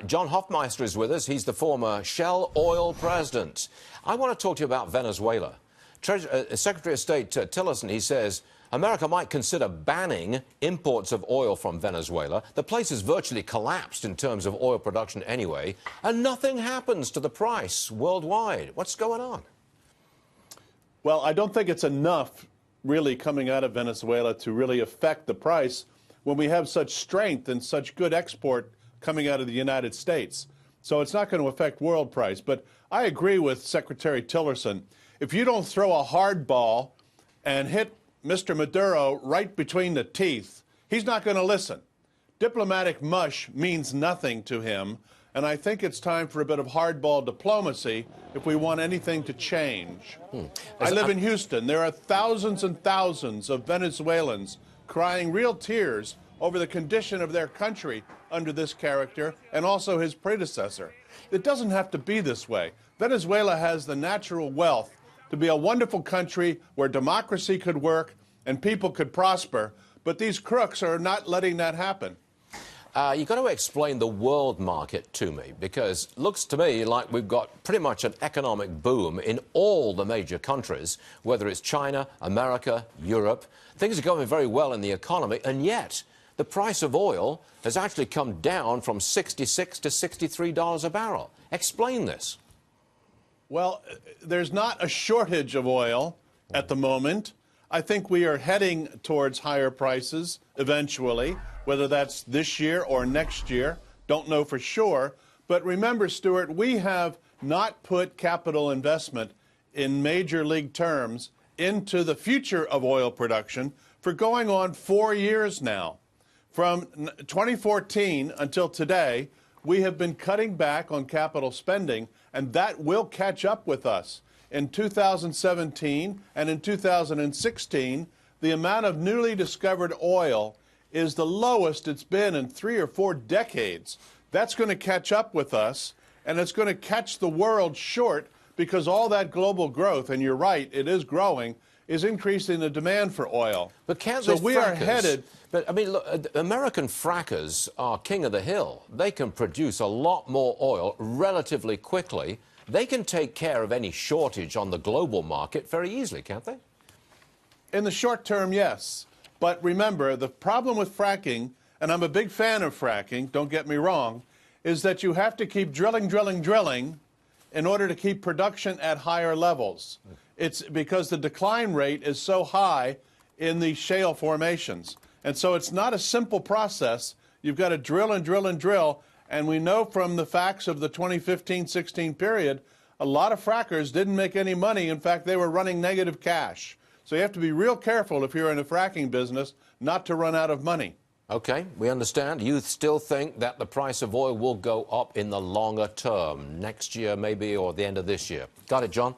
John Hofmeister is with us. He's the former Shell Oil president. I want to talk to you about Venezuela. Secretary of State Tillerson, he says, America might consider banning imports of oil from Venezuela. The place has virtually collapsed in terms of oil production anyway, and nothing happens to the price worldwide. What's going on? Well, I don't think it's enough really coming out of Venezuela to really affect the price when we have such strength and such good export coming out of the United States. So it's not going to affect world price. But I agree with Secretary Tillerson. If you don't throw a hard ball and hit Mr. Maduro right between the teeth, he's not going to listen. Diplomatic mush means nothing to him, and I think it's time for a bit of hardball diplomacy if we want anything to change. I live in Houston. There are thousands and thousands of Venezuelans crying real tears over the condition of their country under this character and also his predecessor. It doesn't have to be this way. Venezuela has the natural wealth to be a wonderful country where democracy could work and people could prosper, but these crooks are not letting that happen. You've got to explain the world market to me, because it looks to me like we've got pretty much an economic boom in all the major countries, whether it's China, America, Europe. Things are going very well in the economy, and yet the price of oil has actually come down from $66 to $63 a barrel. Explain this. Well, there's not a shortage of oil at the moment. I think we are heading towards higher prices eventually, whether that's this year or next year. Don't know for sure. But remember, Stuart, we have not put capital investment in major league terms into the future of oil production for going on 4 years now. From 2014 until today, we have been cutting back on capital spending, and that will catch up with us. In 2017 and in 2016, the amount of newly discovered oil is the lowest it's been in 3 or 4 decades. That's going to catch up with us, and it's going to catch the world short because all that global growth, and you're right, it is growing, is increasing the demand for oil. But can't so we are headed. But I mean, look, American frackers are king of the hill. They can produce a lot more oil relatively quickly. They can take care of any shortage on the global market very easily, can't they? In the short term, yes. But remember, the problem with fracking, and I'm a big fan of fracking, don't get me wrong, is that you have to keep drilling in order to keep production at higher levels. It's because the decline rate is so high in the shale formations. And so it's not a simple process. You've got to drill and drill and drill. And we know from the facts of the 2015-16 period, a lot of frackers didn't make any money. In fact, they were running negative cash. So you have to be real careful if you're in the fracking business not to run out of money. Okay, we understand. You still think that the price of oil will go up in the longer term, next year maybe, or the end of this year. Got it, John.